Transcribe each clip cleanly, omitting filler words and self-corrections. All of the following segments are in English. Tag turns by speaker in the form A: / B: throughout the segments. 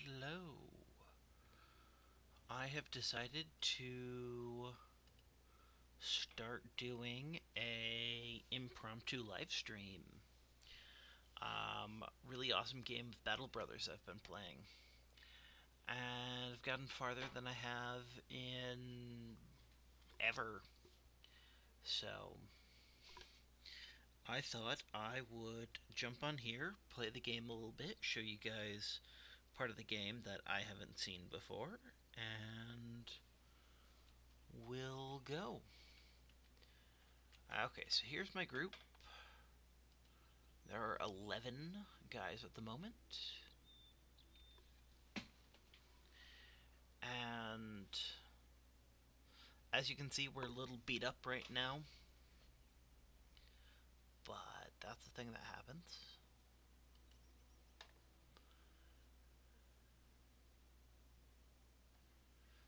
A: Hello. I have decided to start doing a impromptu live stream. Really awesome game of Battle Brothers I've been playing. And I've gotten farther than I have in ever. So I thought I would jump on here, play the game a little bit, show you guys part of the game that I haven't seen before, and we'll go. Okay, so here's my group. There are 11 guys at the moment. And as you can see, we're a little beat up right now. But that's the thing that happens.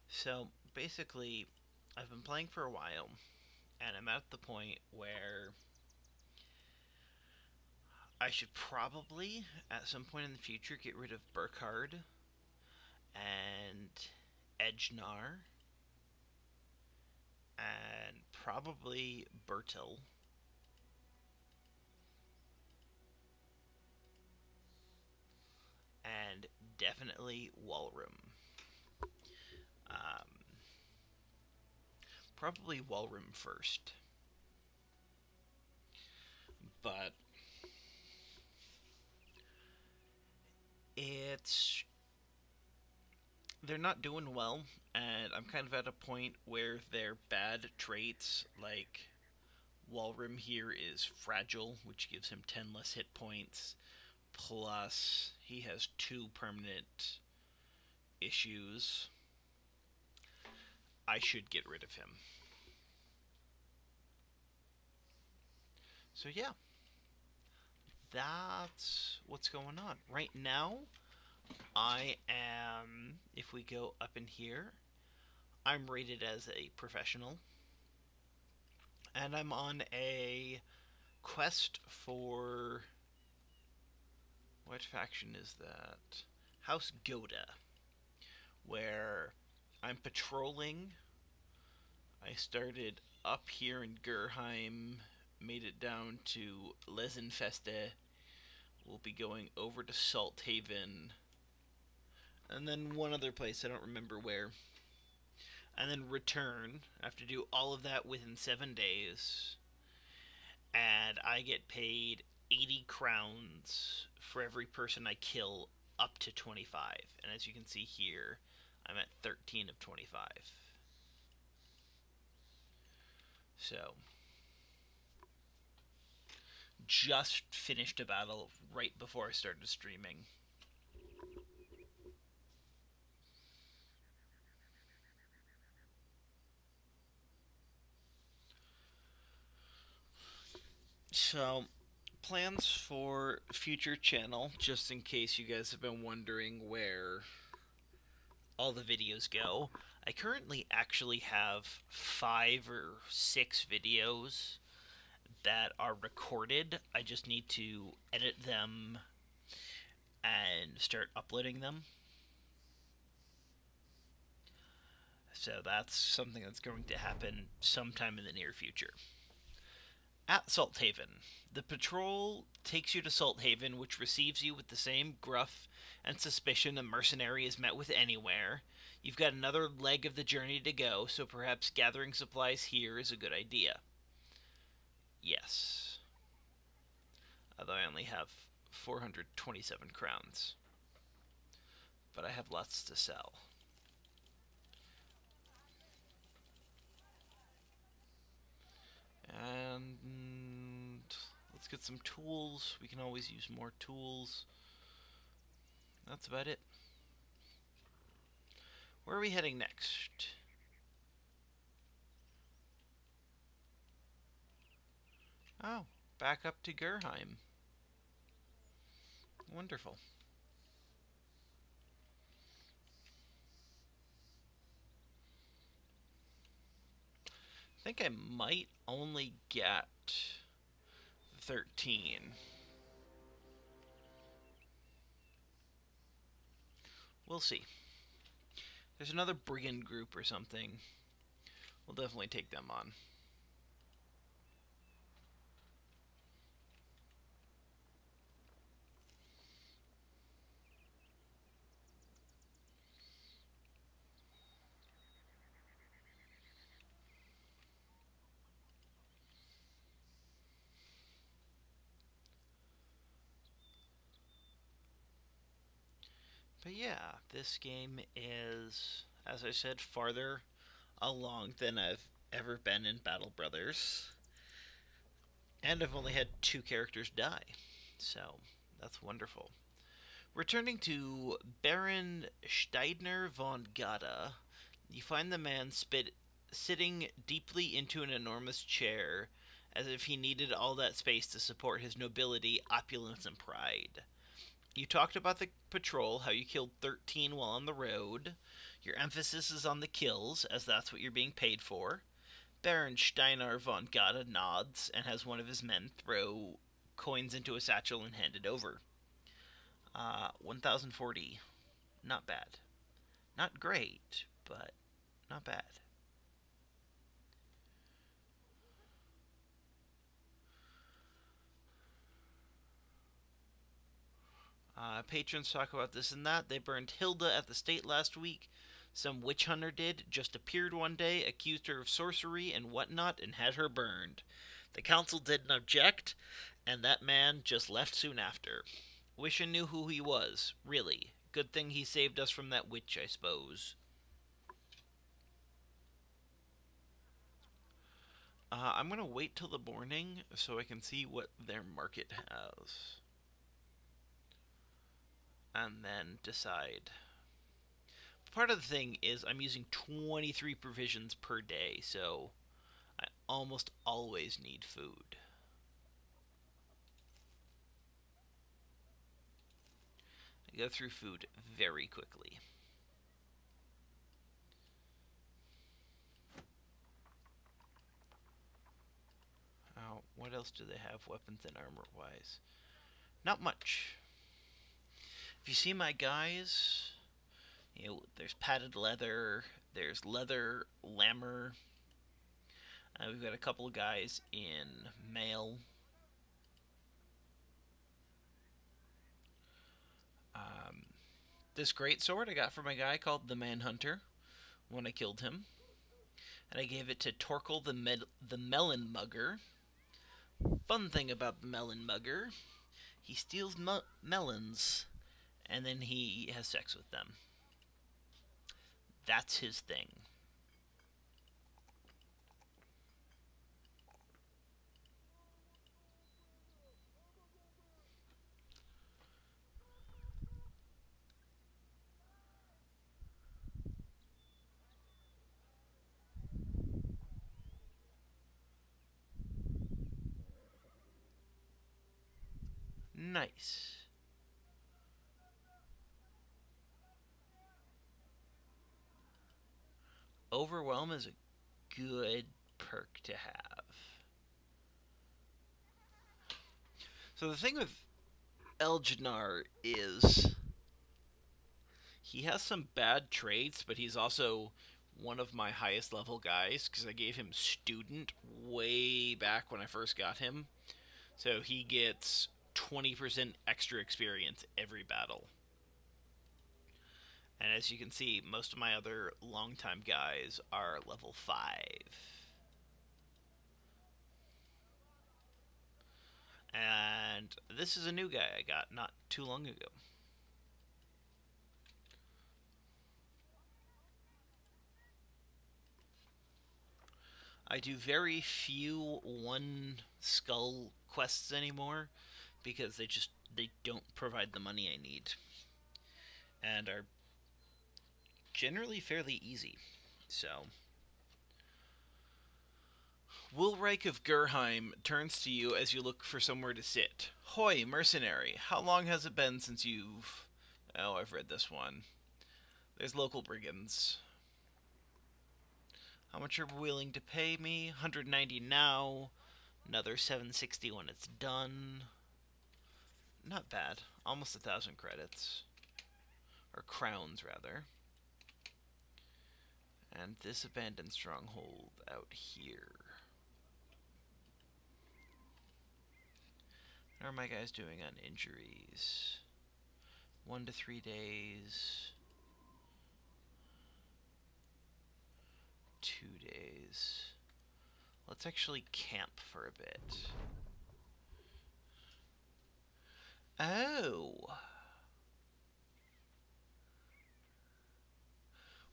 A: So basically, I've been playing for a while, and I'm at the point where I should probably, at some point in the future, get rid of Burkhard and Edgenar and probably Bertil. And definitely WaywornWyrm. Probably WaywornWyrm first. But they're not doing well, and I'm kind of at a point where their bad traits, like WaywornWyrm here is fragile, which gives him 10 less hit points, plus he has 2 permanent issues. I should get rid of him. So yeah, that's what's going on. Right now, I am, if we go up in here, I'm rated as a professional. And I'm on a quest for... what faction is that? House Goda, where I'm patrolling. I started up here in Gerheim, made it down to Lesenfeste. We'll be going over to Salthaven, and then one other place, I don't remember where. And then return. I have to do all of that within 7 days. And I get paid 80 crowns for every person I kill up to 25. And as you can see here, I'm at 13 of 25. So, just finished a battle right before I started streaming. So, plans for future channel, just in case you guys have been wondering where all the videos go. I currently actually have 5 or 6 videos that are recorded. I just need to edit them and start uploading them. So that's something that's going to happen sometime in the near future. At Salthaven, the patrol takes you to Salthaven, which receives you with the same gruff and suspicion a mercenary is met with anywhere. You've got another leg of the journey to go, so perhaps gathering supplies here is a good idea. Yes. Although I only have 427 crowns. But I have lots to sell. And let's get some tools. We can always use more tools. That's about it. Where are we heading next? Oh, back up to Gerheim. Wonderful. I think I might only get 13. We'll see. There's another brigand group or something. We'll definitely take them on. But yeah, this game is, as I said, farther along than I've ever been in Battle Brothers. And I've only had 2 characters die. So, that's wonderful. Returning to Baron Steidner von Gada, you find the man sitting deeply into an enormous chair, as if he needed all that space to support his nobility, opulence, and pride. You talked about the patrol, how you killed 13 while on the road. Your emphasis is on the kills, as that's what you're being paid for. Baron Steinar von Gada nods and has one of his men throw coins into a satchel and hand it over. 1040. Not bad. Not great, but not bad. Patrons talk about this and that. They burned Hilda at the stake last week. Some witch hunter did, just appeared one day, accused her of sorcery and whatnot, and had her burned. The council didn't object, and that man just left soon after. Wish I knew who he was, really. Good thing he saved us from that witch, I suppose. I'm going to wait till the morning so I can see what their market has. And then decide. Part of the thing is I'm using 23 provisions per day, so I almost always need food. I go through food very quickly. Oh, what else do they have weapons and armor-wise? Not much. If you see my guys, you know, there's padded leather, there's leather lammer. We've got a couple of guys in mail. This great sword I got from a guy called the Manhunter when I killed him. And I gave it to Torkel the Melon Mugger. Fun thing about the Melon Mugger, he steals melons and then he has sex with them. That's his thing. Nice. Overwhelm is a good perk to have. So the thing with Eljanar is he has some bad traits, but he's also one of my highest level guys because I gave him student way back when I first got him. So he gets 20% extra experience every battle. And as you can see, most of my other longtime guys are level 5. And this is a new guy I got not too long ago. I do very few one skull quests anymore because they don't provide the money I need and are generally fairly easy. So Wilreich of Gerheim turns to you as you look for somewhere to sit. Hoy, mercenary, how long has it been since you've... Oh, I've read this one. There's local brigands. How much are you willing to pay me? 190 now. Another 760 when it's done. Not bad. Almost 1,000 credits. or crowns rather. And this abandoned stronghold out here. How are my guys doing on injuries? 1 to 3 days. 2 days. Let's actually camp for a bit. Oh.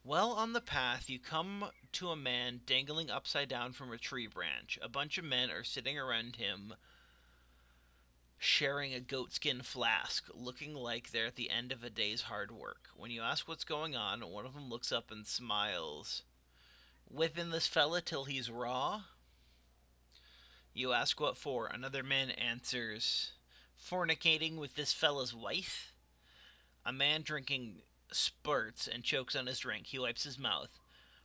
A: Well, on the path, you come to a man dangling upside down from a tree branch. A bunch of men are sitting around him, sharing a goatskin flask, looking like they're at the end of a day's hard work. When you ask what's going on, one of them looks up and smiles. Whipping this fella till he's raw? You ask what for. Another man answers, fornicating with this fella's wife? A man drinking spurts and chokes on his drink. He wipes his mouth.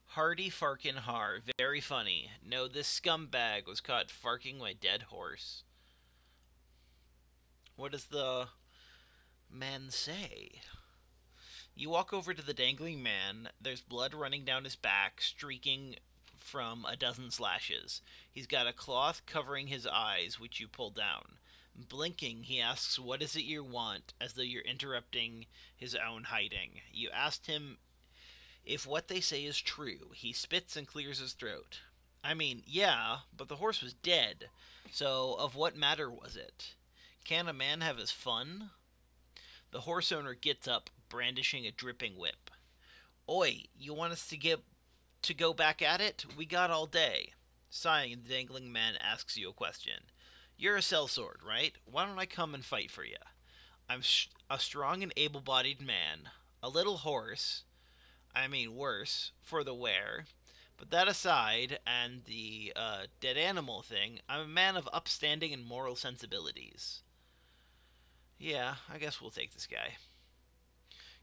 A: Hardy farkin' har. Very funny. No, this scumbag was caught farking my dead horse. What does the man say? You walk over to the dangling man. There's blood running down his back, streaking from a dozen slashes. He's got a cloth covering his eyes, which you pull down. Blinking, he asks, what is it you want, as though you're interrupting his own hiding. You asked him if what they say is true. He spits and clears his throat. I mean, yeah, but the horse was dead, so of what matter was it? Can a man have his fun? The horse owner gets up, brandishing a dripping whip. Oi, you want us to go back at it? We got all day. Sighing, the dangling man asks you a question. You're a sellsword, right? Why don't I come and fight for you? I'm a strong and able-bodied man. A little hoarse. I mean worse, for the wear. But that aside, and the dead animal thing, I'm a man of upstanding and moral sensibilities. Yeah, I guess we'll take this guy.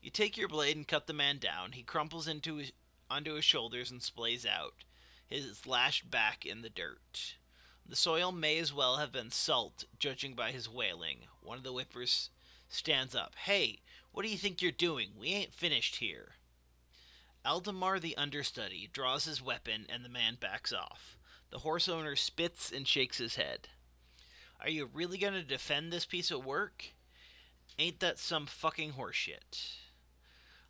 A: You take your blade and cut the man down. He crumples onto his shoulders and splays out, his lashed back in the dirt. The soil may as well have been salt, judging by his wailing. One of the whippers stands up. Hey, what do you think you're doing? We ain't finished here. Aldemar the understudy draws his weapon and the man backs off. The horse owner spits and shakes his head. Are you really going to defend this piece of work? Ain't that some fucking horseshit?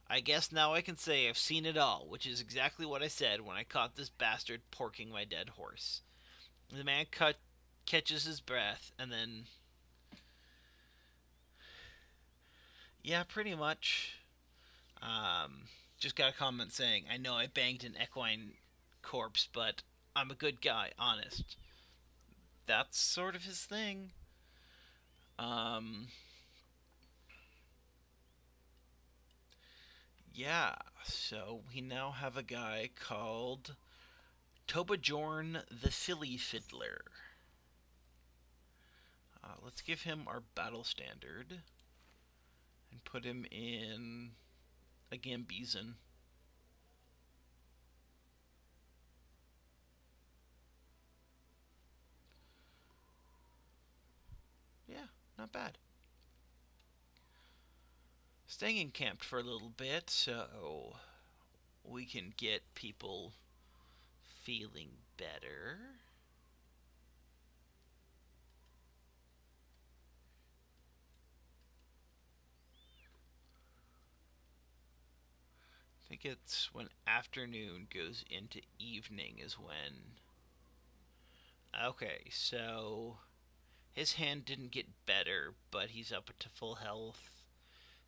A: I guess now I can say I've seen it all, which is exactly what I said when I caught this bastard porking my dead horse. The man catches his breath, and then... Yeah, pretty much. Just got a comment saying, I know I banged an equine corpse, but I'm a good guy, honest. That's sort of his thing. Yeah, so we now have a guy called Tobajorn the Filly Fiddler. Let's give him our battle standard and put him in a Gambizon. Yeah, not bad. Staying encamped for a little bit so we can get people feeling better. I think it's when afternoon goes into evening is when... Okay, so his hand didn't get better, but he's up to full health.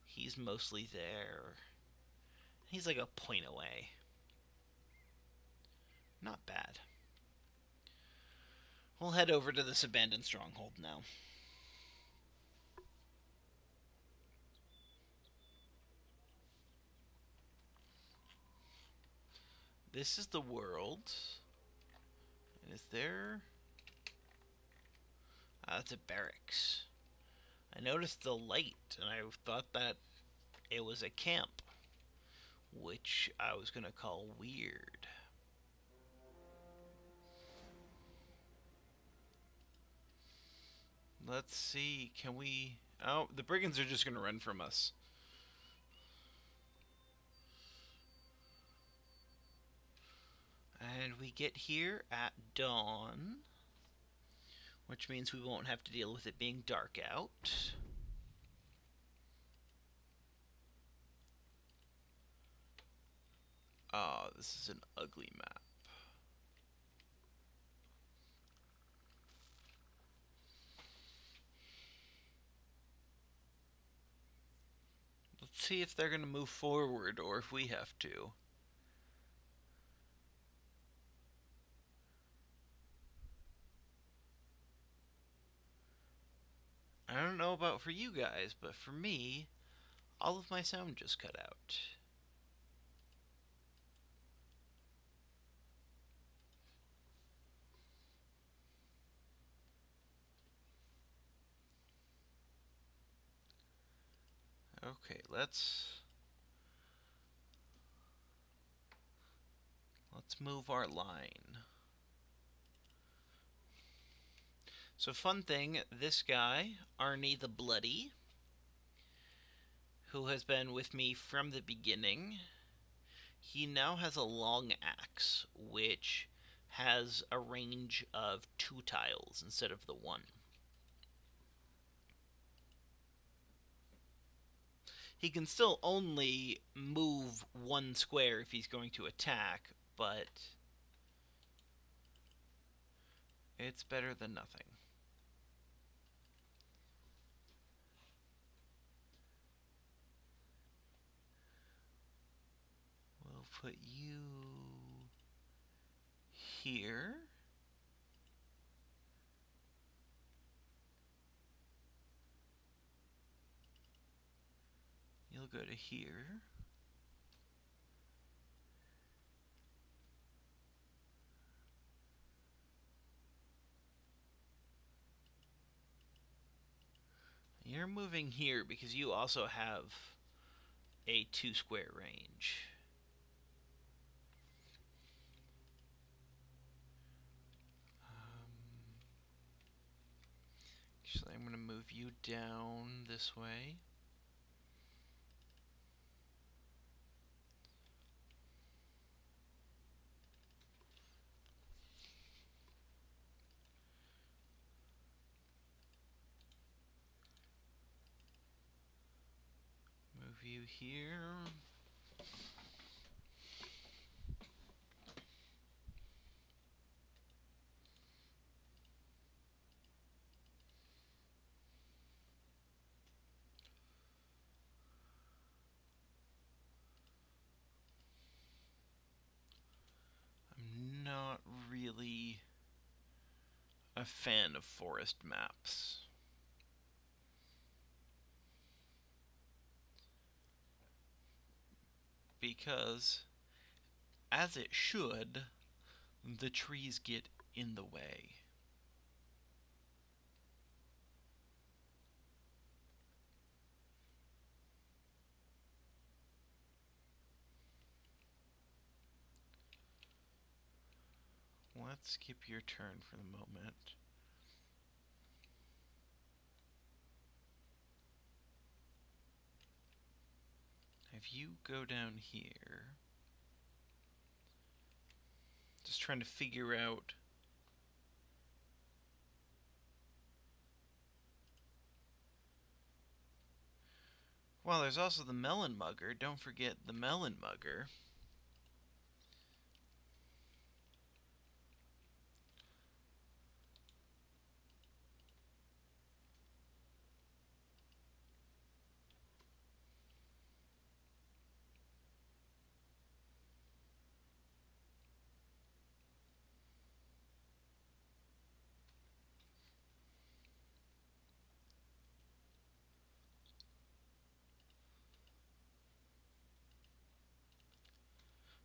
A: He's mostly there. He's like a point away. Not bad. We'll head over to this abandoned stronghold now. This is the world. And is there... it's a barracks. I noticed the light, and I thought that it was a camp, which I was going to call weird. Let's see, can we... Oh, the brigands are just going to run from us. And we get here at dawn, which means we won't have to deal with it being dark out. Oh, this is an ugly map. Let's see if they're going to move forward or if we have to. I don't know about for you guys, but for me, all of my sound just cut out. Okay, let's move our line. So fun thing, this guy, Arnie the Bloody, who has been with me from the beginning, he now has a long axe, which has a range of 2 tiles instead of the 1. He can still only move 1 square if he's going to attack, but it's better than nothing. We'll put you here. You'll go to here. You're moving here because you also have a 2 square range. Actually, I'm going to move you down this way. Move you here. I'm not really a fan of forest maps. Because, as it should, the trees get in the way. Let's skip your turn for the moment. Have you go down here. Just trying to figure out well, there's also the melon mugger. Don't forget the melon mugger.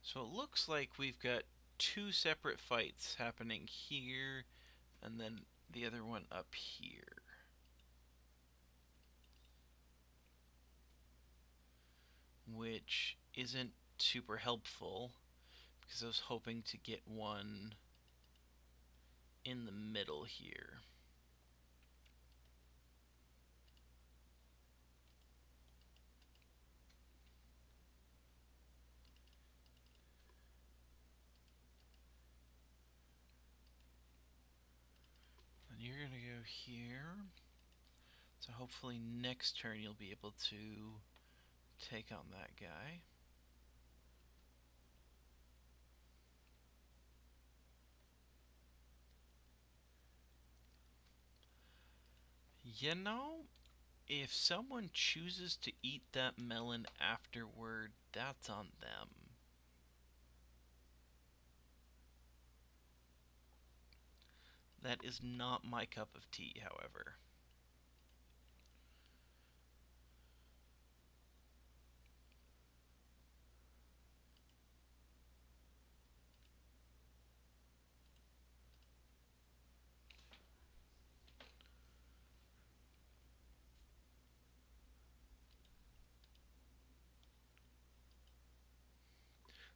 A: So it looks like we've got 2 separate fights happening here, and then the other one up here. Which isn't super helpful, because I was hoping to get one in the middle here. here. So hopefully next turn you'll be able to take on that guy. You know, if someone chooses to eat that melon afterward, that's on them. That is not my cup of tea, however.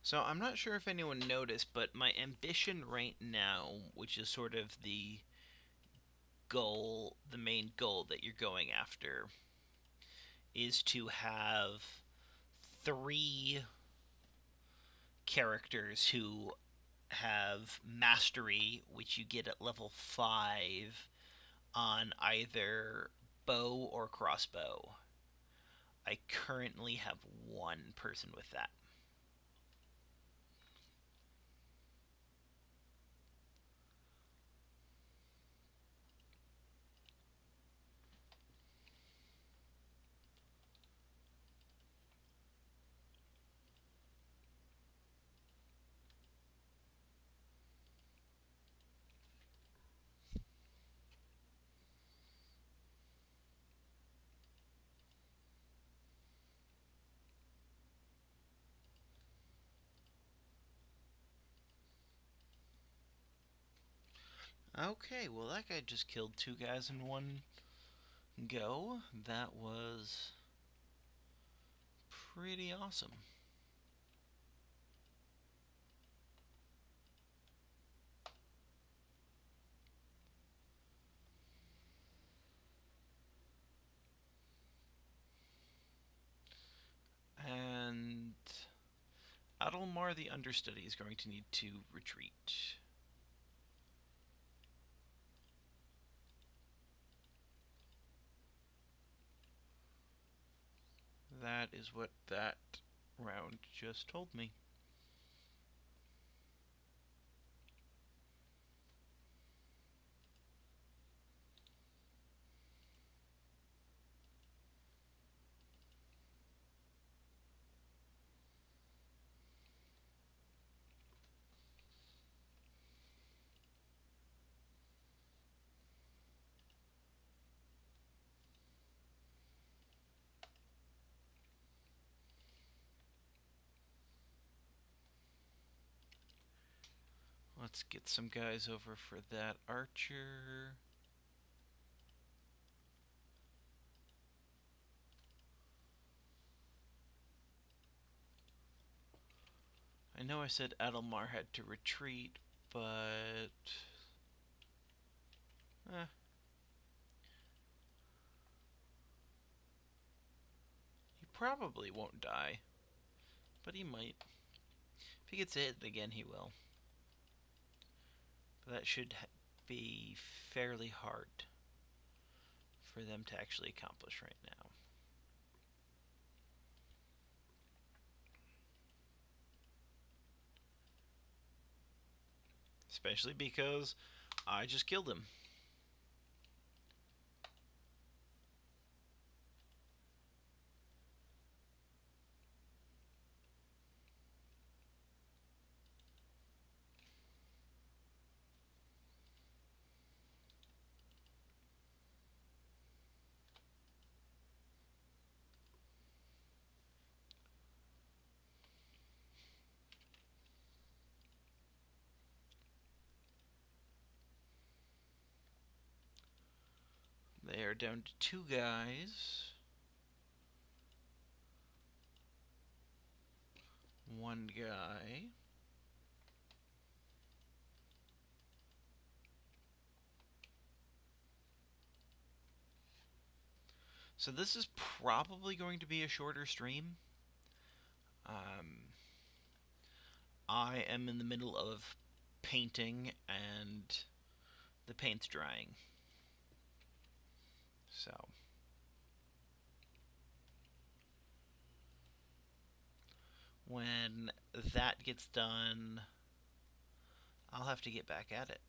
A: So I'm not sure if anyone noticed, but my ambition right now, which is sort of the goal, the main goal that you're going after, is to have 3 characters who have mastery, which you get at level 5 on either bow or crossbow. I currently have 1 person with that. Okay, well that guy just killed 2 guys in one go. That was pretty awesome. And Adelmar the understudy is going to need to retreat. That is what that round just told me. Let's get some guys over for that archer. I know I said Adelmar had to retreat, but... He probably won't die, but he might. If he gets hit again, he will. But that should be fairly hard for them to actually accomplish right now. Especially because I just killed him. They are down to 2 guys. 1 guy. So this is probably going to be a shorter stream. I am in the middle of painting and the paint's drying. When that gets done, I'll have to get back at it.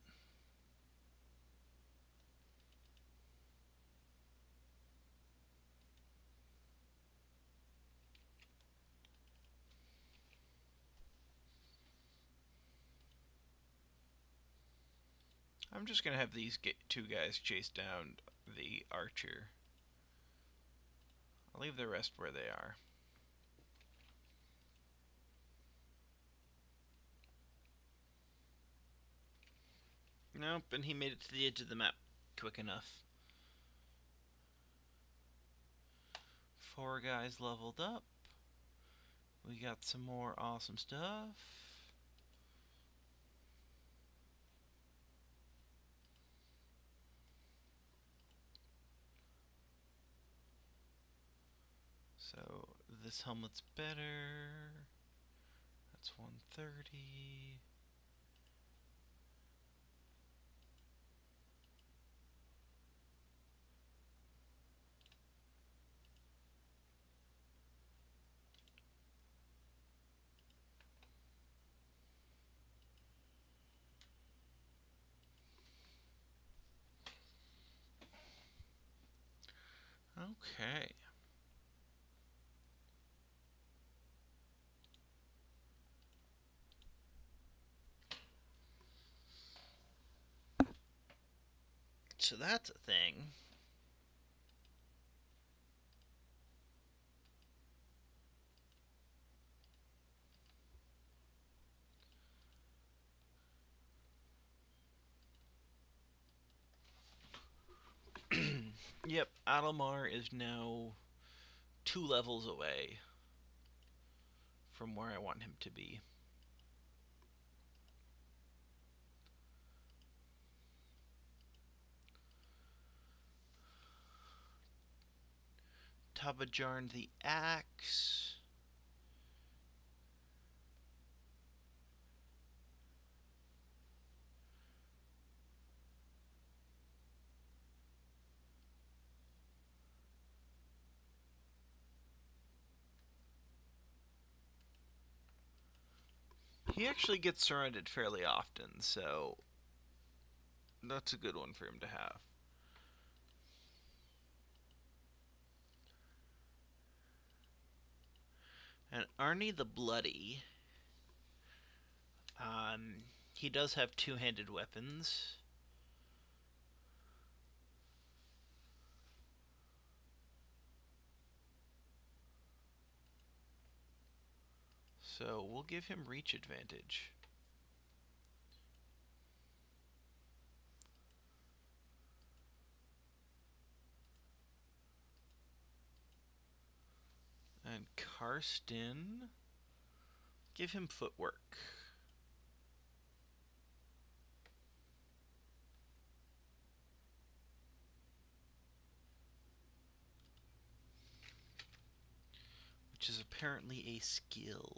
A: I'm just going to have these two guys chase down the archer. I'll leave the rest where they are. Nope, and he made it to the edge of the map quick enough. 4 guys leveled up. We got some more awesome stuff. So this helmet's better. That's 130. Okay. So that's a thing. Yep, Adelmar is now 2 levels away from where I want him to be. Tabajarn the axe. He actually gets surrounded fairly often, so that's a good one for him to have. And Arnie the Bloody, he does have 2-handed weapons. So we'll give him reach advantage. And Karsten, give him footwork. Which is apparently a skill.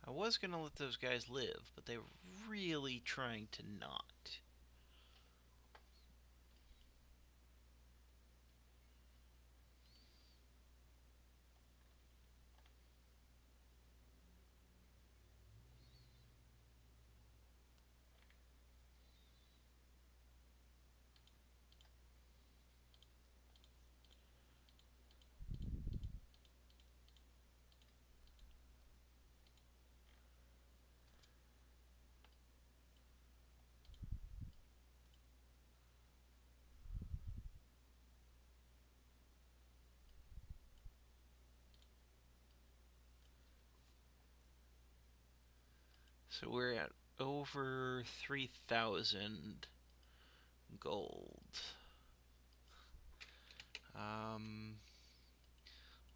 A: I was going to let those guys live, but they're really trying to not. So we're at over 3,000 gold.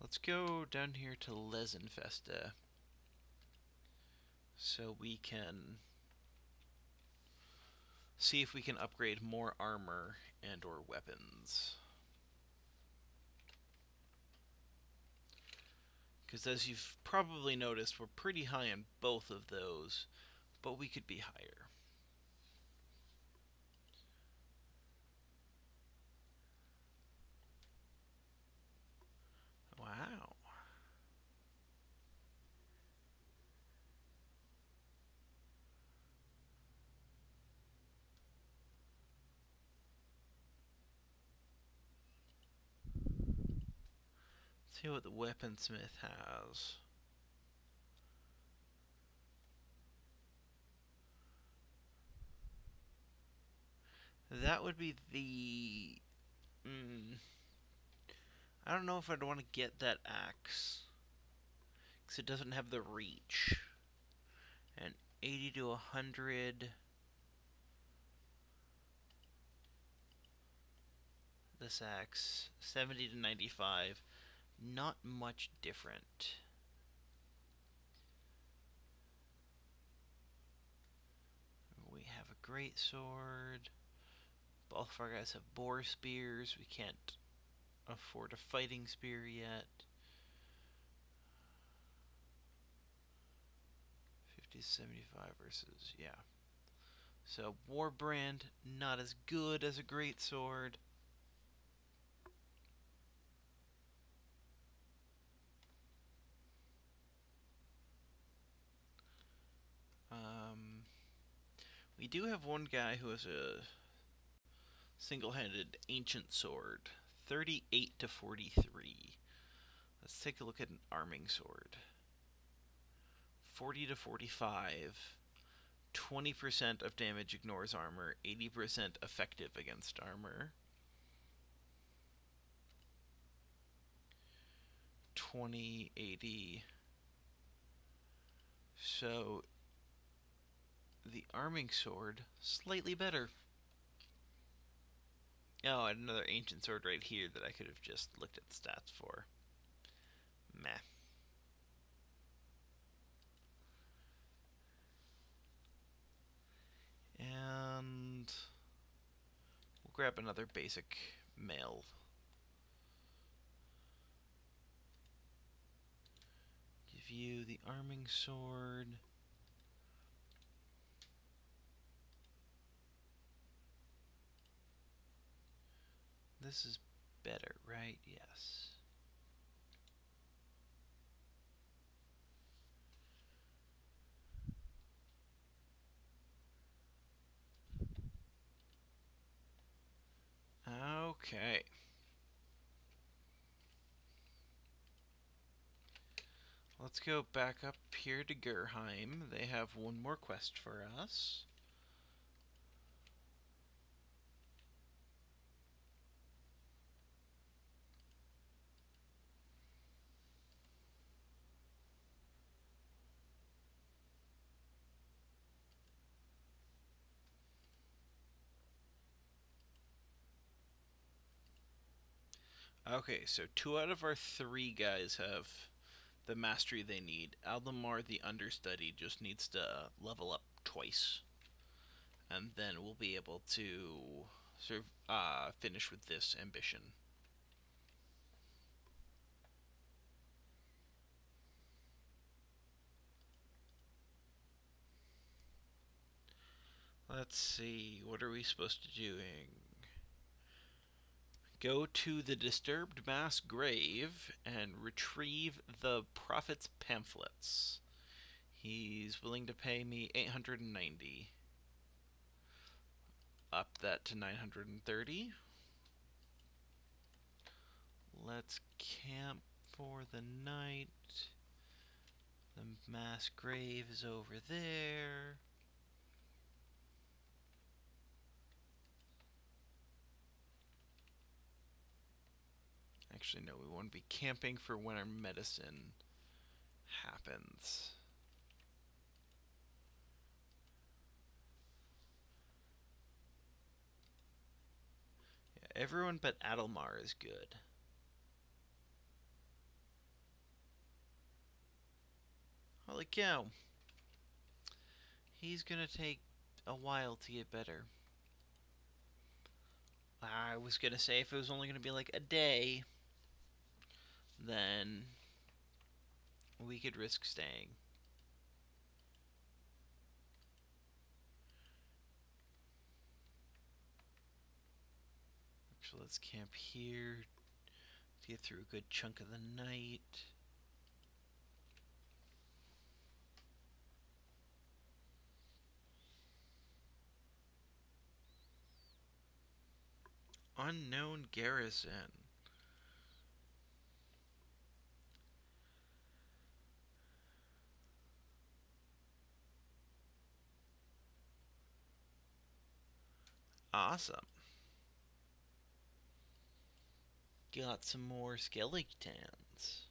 A: Let's go down here to Lesenfesta so we can see if we can upgrade more armor and or weapons. Because as you've probably noticed, we're pretty high on both of those, but we could be higher. Wow. Let's see what the weaponsmith has. That would be the... I don't know if I'd want to get that axe, because it doesn't have the reach. And 80 to 100... This axe, 70 to 95. Not much different. We have a great sword. Both of our guys have boar spears. We can't afford a fighting spear yet. 50 to 75 versus, yeah. So Warbrand, not as good as a great sword. We do have one guy who has a single-handed ancient sword. 38 to 43. Let's take a look at an arming sword. 40 to 45. 20% of damage ignores armor. 80% effective against armor. 20, 80. So the arming sword, slightly better. Oh, and another ancient sword right here that I could have just looked at the stats for. Meh. And we'll grab another basic mail. Give you the arming sword. This is better, right? Yes. Okay. Let's go back up here to Gerheim. They have one more quest for us. Okay, so 2 out of our 3 guys have the mastery they need. Aldemar, the understudy, just needs to level up twice. And then we'll be able to sort of finish with this ambition. Let's see, what are we supposed to be doing? Go to the disturbed mass grave and retrieve the prophet's pamphlets. He's willing to pay me 890. Up that to 930. Let's camp for the night. The mass grave is over there. Actually, no, we want to be camping for when our medicine happens. Yeah, everyone but Adelmar is good. Holy cow. He's gonna take a while to get better. I was gonna say if it was only gonna be like a day, then We could risk staying. So let's camp here to get through a good chunk of the night. Unknown garrison. Awesome. Got some more skeletons.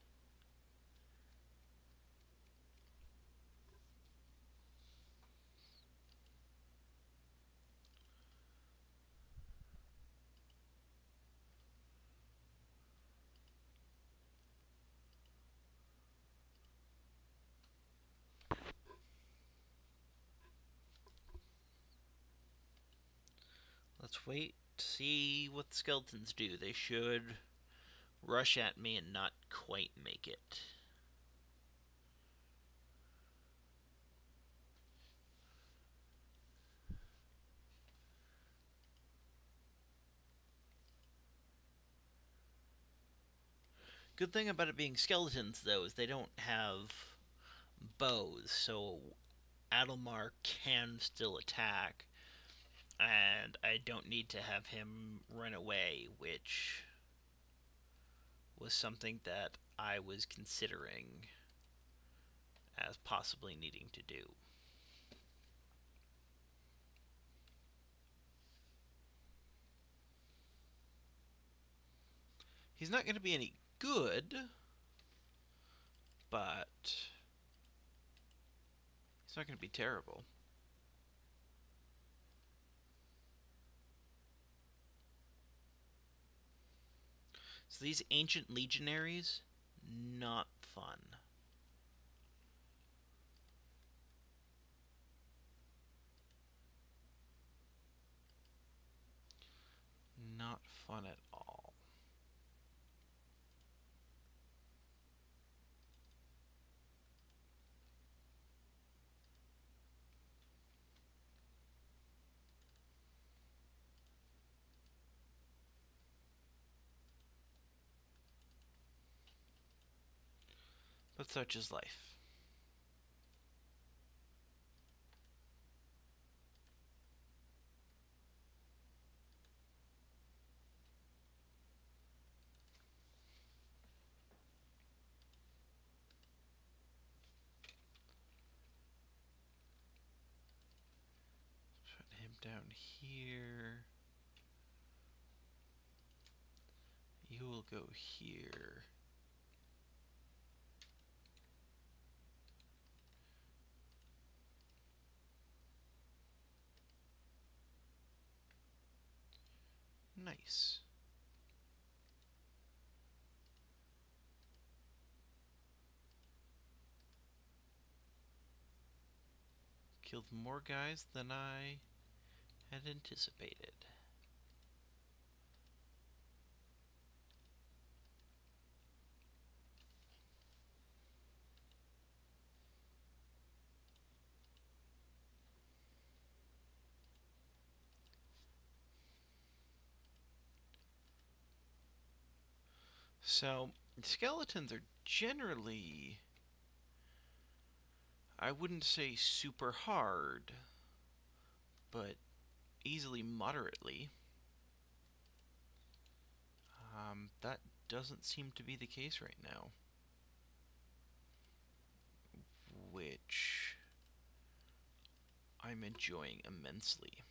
A: Let's wait to see what the skeletons do. They should rush at me and not quite make it. Good thing about it being skeletons, though, is they don't have bows, so Adelmar can still attack, and I don't need to have him run away, which was something that I was considering as possibly needing to do. He's not going to be any good, but he's not going to be terrible. So these ancient legionaries, not fun. Not fun at all. But such is life. Put him down here. You will go here. Nice. Killed more guys than I had anticipated. So, skeletons are generally, I wouldn't say super hard, but easily moderately. That doesn't seem to be the case right now. Which I'm enjoying immensely.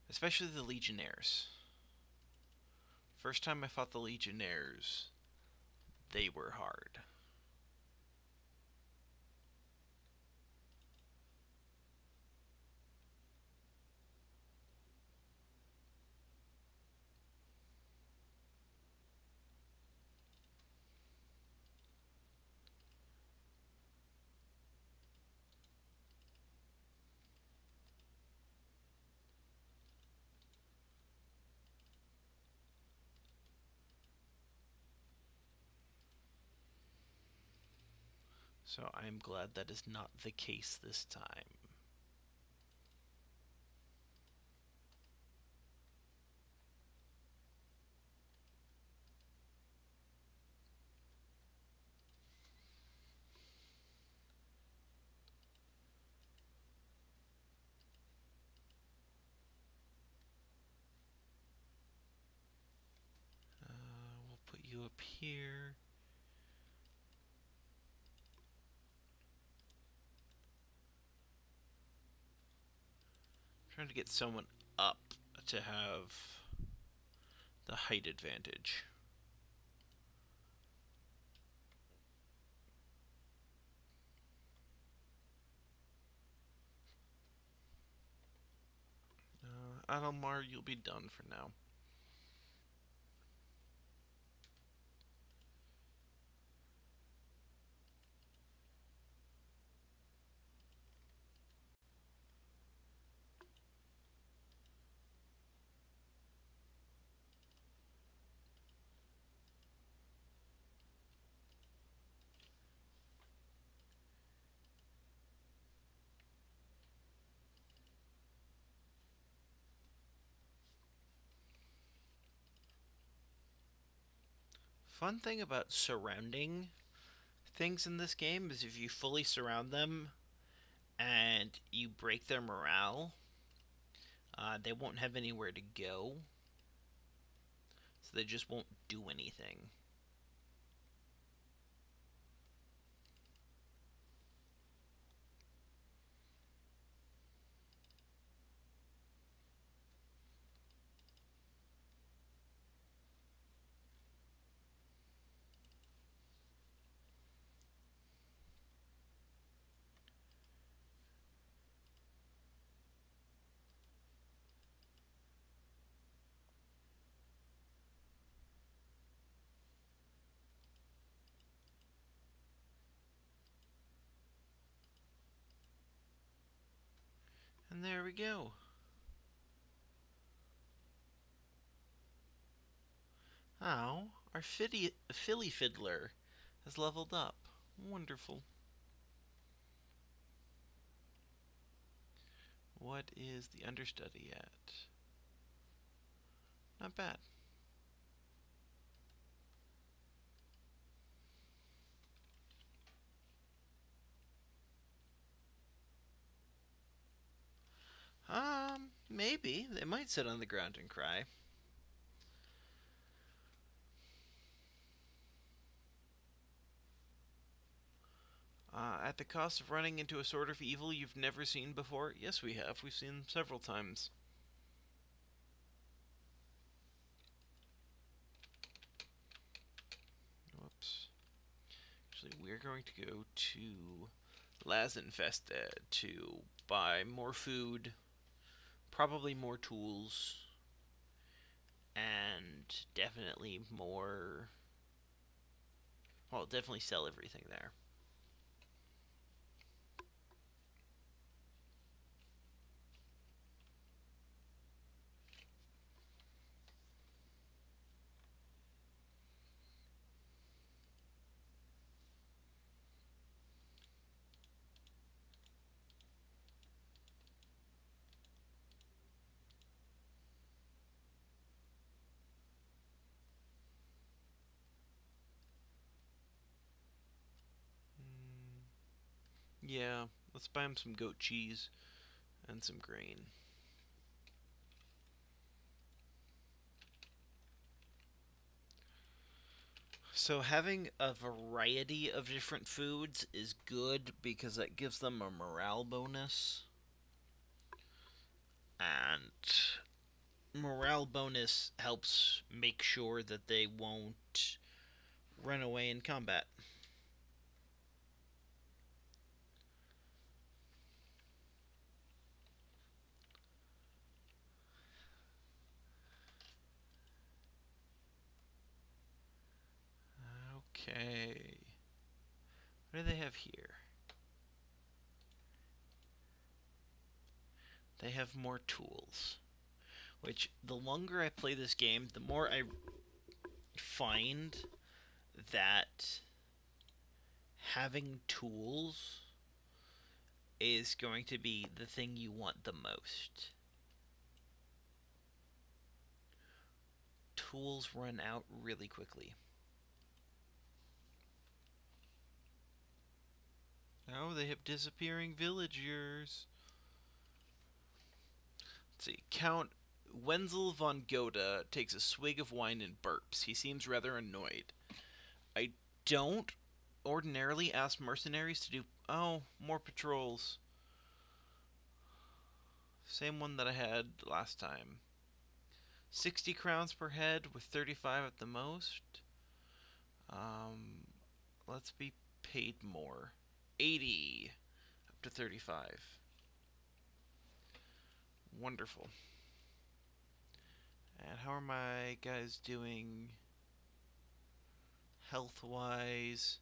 A: Especially the Legionnaires. First time I fought the Legionnaires, they were hard. So I'm glad that is not the case this time. We'll put you up here. Trying to get someone up to have the height advantage. Adelmar, you'll be done for now. Fun thing about surrounding things in this game is if you fully surround them and you break their morale, they won't have anywhere to go. So they just won't do anything. And there we go. Oh, our Philly Fiddler has leveled up. Wonderful. What is the understudy at? Not bad. Maybe. They might sit on the ground and cry. At the cost of running into a sort of evil you've never seen before? Yes, we have. We've seen them several times. Whoops. Actually, we're going to go to Lazenfested to buy more food, probably more tools, and definitely more... Well, definitely sell everything there. Yeah, let's buy him some goat cheese and some grain. So having a variety of different foods is good because that gives them a morale bonus. And morale bonus helps make sure that they won't run away in combat. Okay. What do they have here? They have more tools. Which, the longer I play this game, the more I find that having tools is going to be the thing you want the most. Tools run out really quickly. Oh, they have disappearing villagers. Let's see. Count Wenzel von Gotha takes a swig of wine and burps. He seems rather annoyed. I don't ordinarily ask mercenaries to do... Oh, more patrols. Same one that I had last time. 60 crowns per head with 35 at the most. Let's be paid more. 80 up to 35. Wonderful. And how are my guys doing health-wise?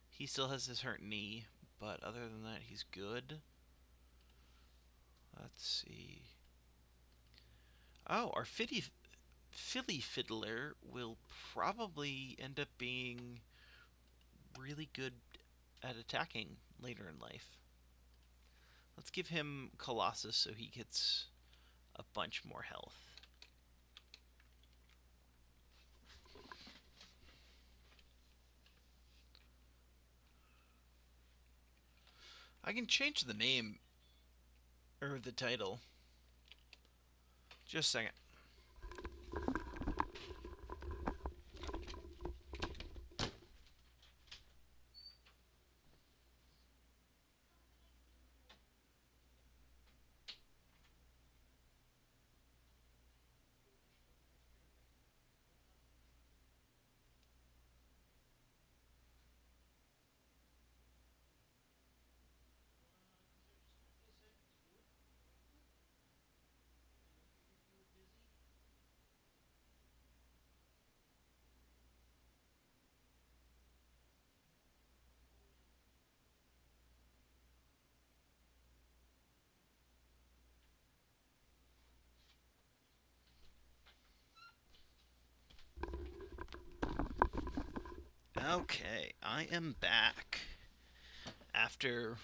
A: He still has his hurt knee, but other than that, he's good. Let's see. Oh, our Philly Fiddler will probably end up being really good at attacking later in life. Let's give him Colossus so he gets a bunch more health. I can change the name or the title. Just a second. Okay, I am back after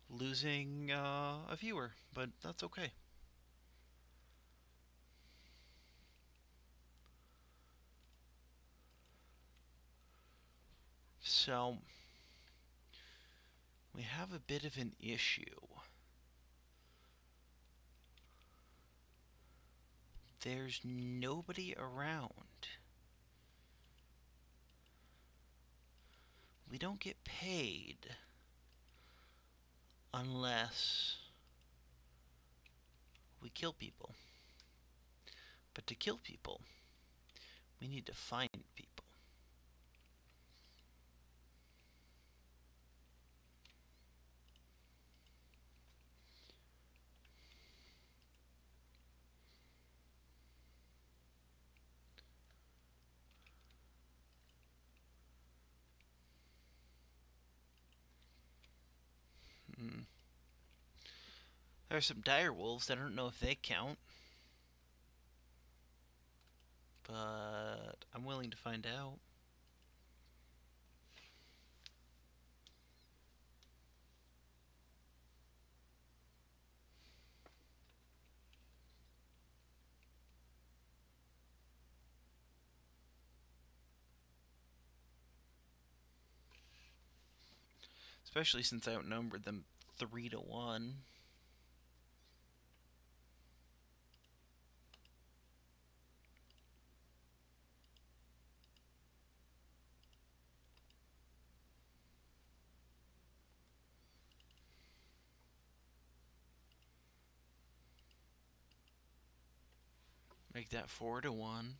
A: losing a viewer, but that's okay. So, we have a bit of an issue. There's nobody around. We don't get paid unless we kill people. But to kill people, we need to find people. There are some dire wolves. I don't know if they count. But I'm willing to find out. Especially since I outnumbered them 3-1. Make that 4-1.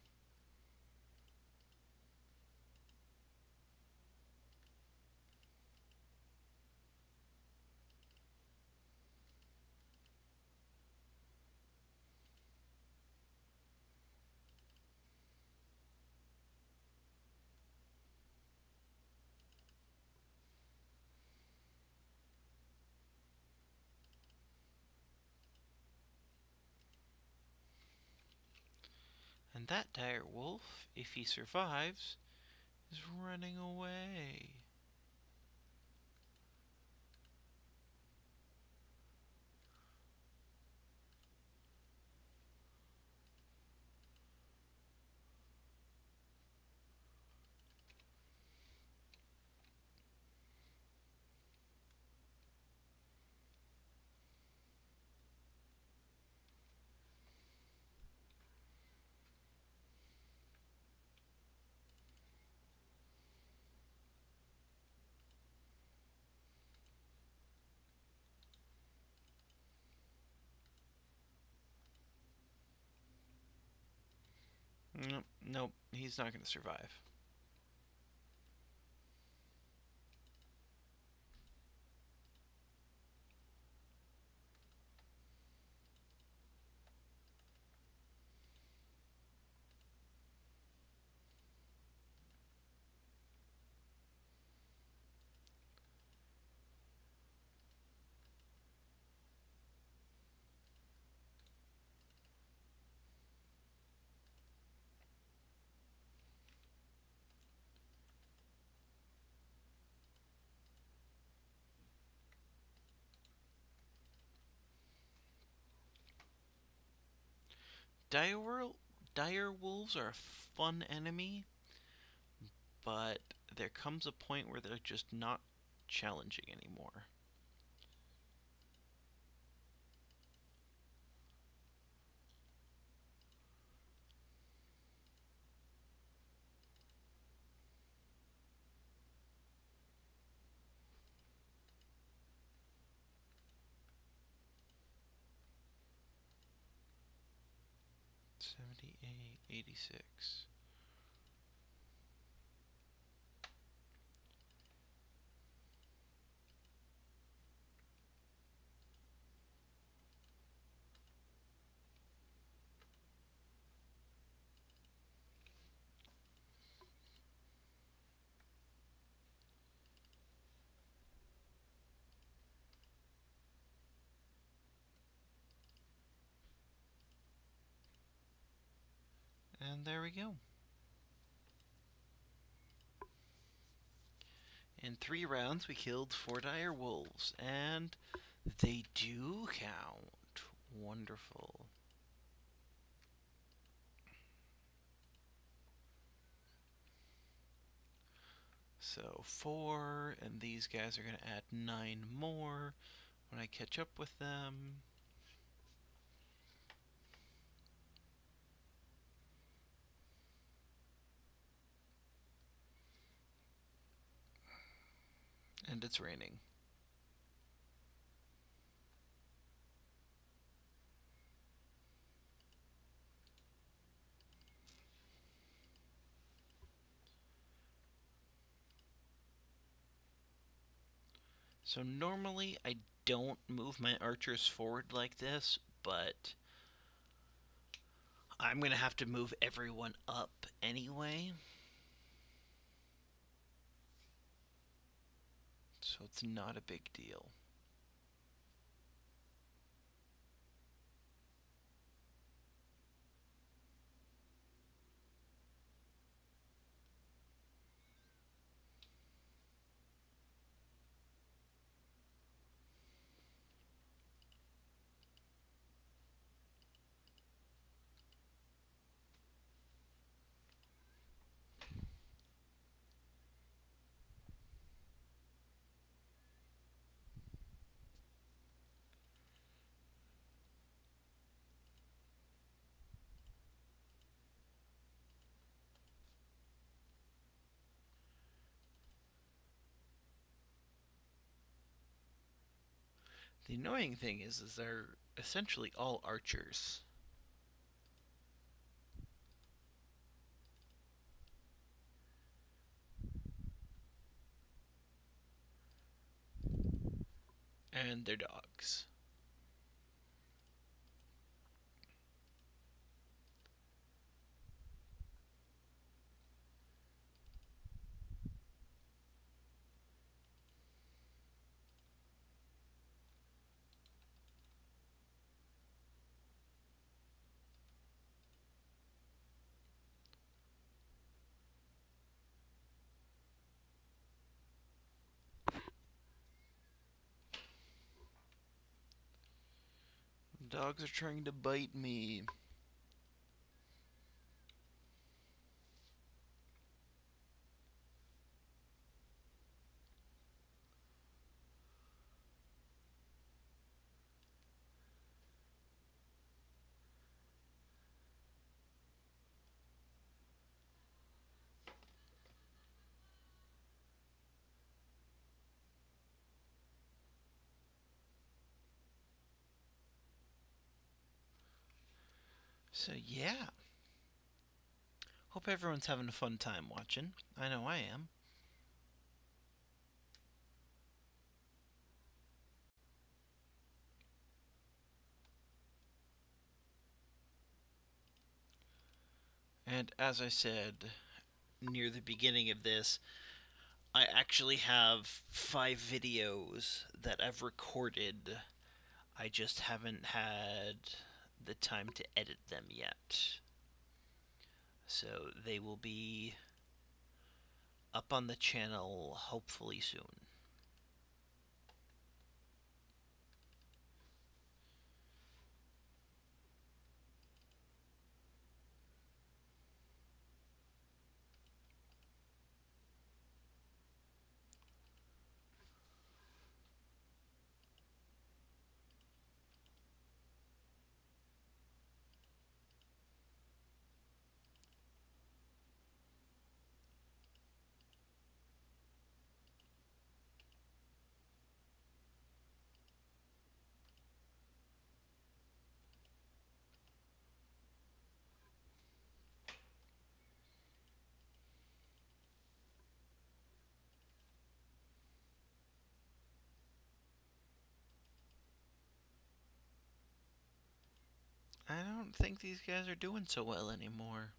A: And that dire wolf, if he survives, is running away. Nope, nope, he's not going to survive. Dire, dire wolves are a fun enemy, but there comes a point where they're just not challenging anymore. '78, '86. And there we go. In 3 rounds, we killed 4 dire wolves, and they do count. Wonderful. So 4, and these guys are going to add 9 more when I catch up with them. And it's raining. So normally I don't move my archers forward like this, but I'm going to have to move everyone up anyway. So it's not a big deal. The annoying thing is they're essentially all archers. And they're dogs. Dogs are trying to bite me. So yeah, Hope everyone's having a fun time watching. I know I am. And as I said near the beginning of this, I actually have 5 videos that I've recorded. I just haven't had the time to edit them yet. So they will be up on the channel hopefully soon. I don't think these guys are doing so well anymore.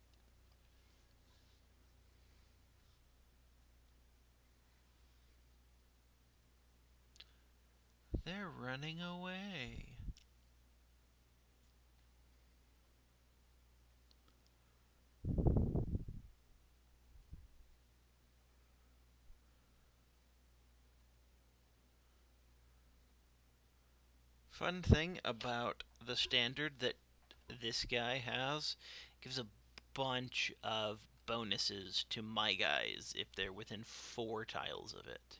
A: They're running away. Fun thing about the standard that this guy has, gives a bunch of bonuses to my guys if they're within 4 tiles of it.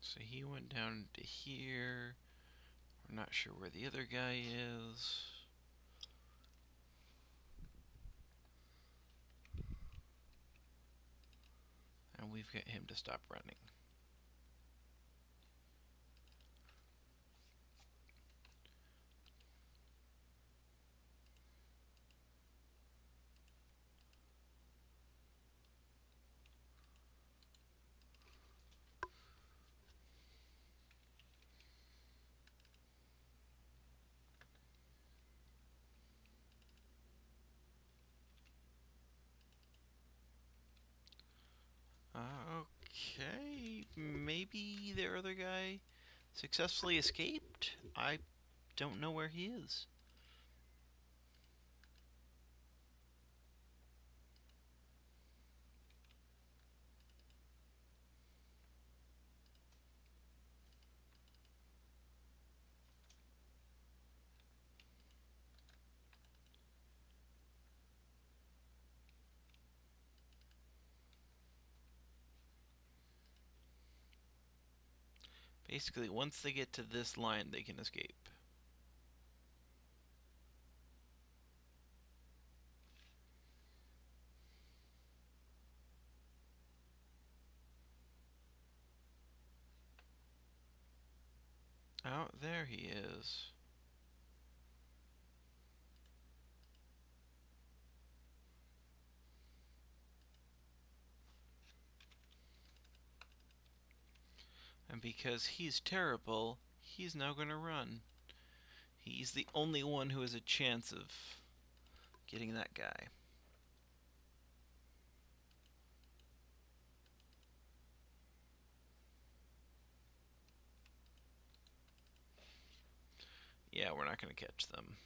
A: So he went down to here. We're not sure where the other guy is. And we've got him to stop running. Okay, maybe their other guy successfully escaped? I don't know where he is. Basically, once they get to this line, they can escape. Oh, there he is. And because he's terrible, he's now gonna run. He's the only one who has a chance of getting that guy. Yeah, we're not gonna catch them.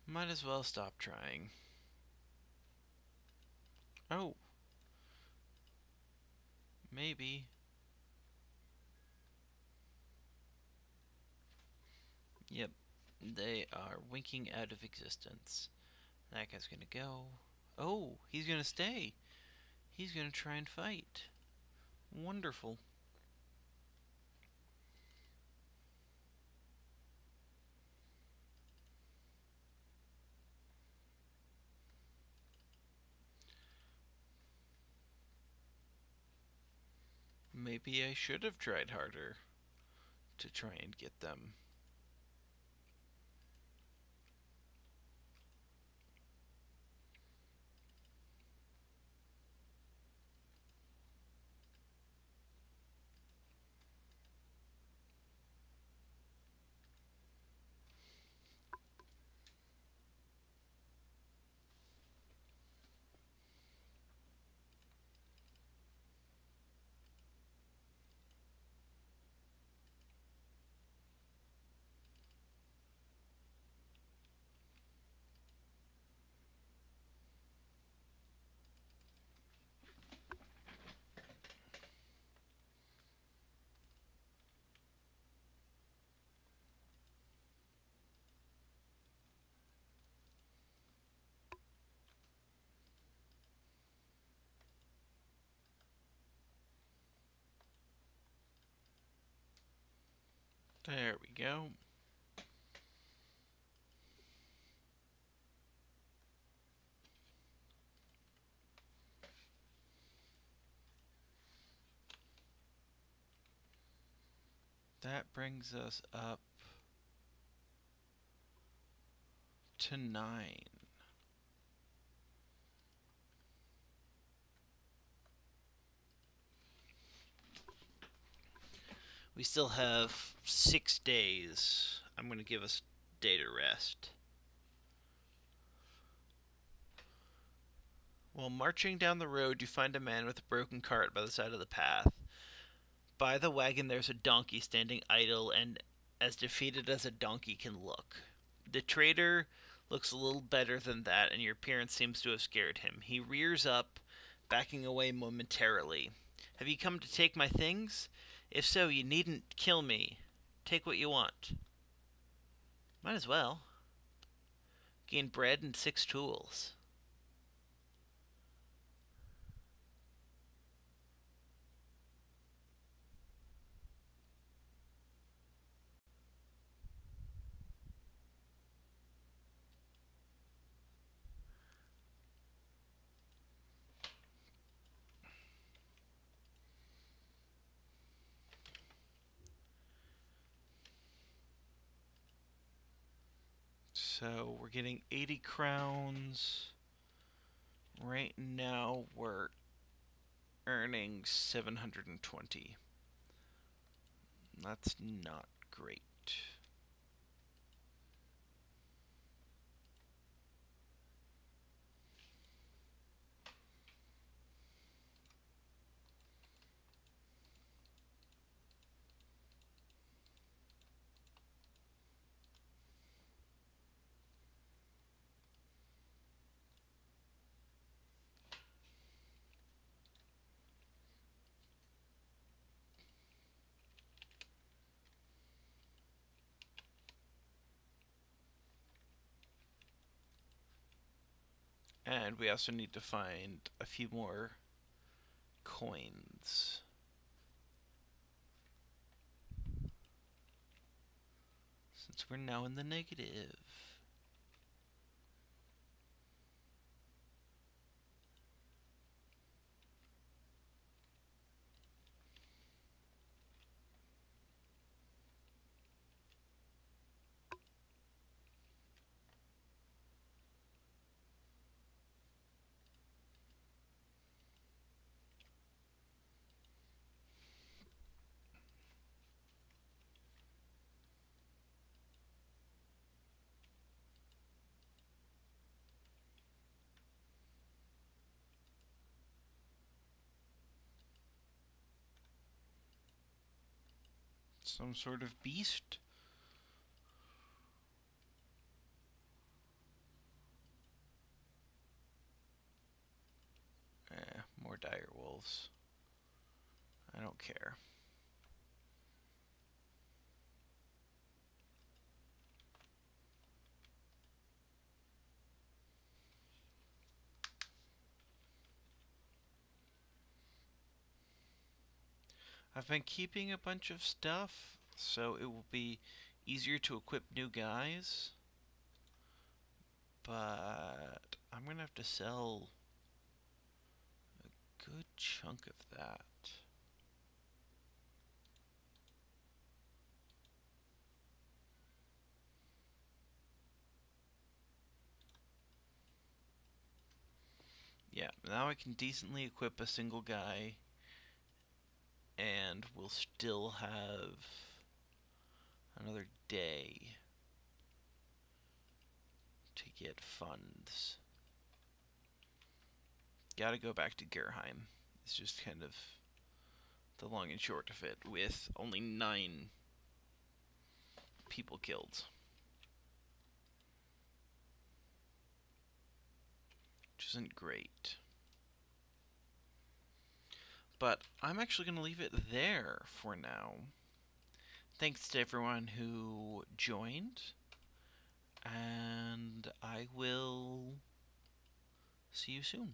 A: Might as well stop trying. Oh. Maybe. Yep. They are winking out of existence. That guy's gonna go. Oh, he's gonna stay. He's gonna try and fight. Wonderful. Maybe I should have tried harder to try and get them. There we go. That brings us up to 9. We still have 6 days. I'm going to give us a day to rest. While marching down the road, you find a man with a broken cart by the side of the path. By the wagon, there's a donkey standing idle and as defeated as a donkey can look. The trader looks a little better than that, and your appearance seems to have scared him. He rears up, backing away momentarily. Have you come to take my things? If so, you needn't kill me. Take what you want. Might as well. Gain bread and 6 tools. So we're getting 80 crowns. Right now we're earning 720. That's not great. And we also need to find a few more coins. Since we're now in the negative. Some sort of beast? More dire wolves. I don't care. I've been keeping a bunch of stuff, so it will be easier to equip new guys. But I'm gonna have to sell a good chunk of that. Yeah, now I can decently equip a single guy, and we'll still have another day to get funds. Gotta go back to Gerheim. It's just kind of the long and short of it, with only 9 people killed. Which isn't great. But I'm actually going to leave it there for now. Thanks to everyone who joined, and I will see you soon.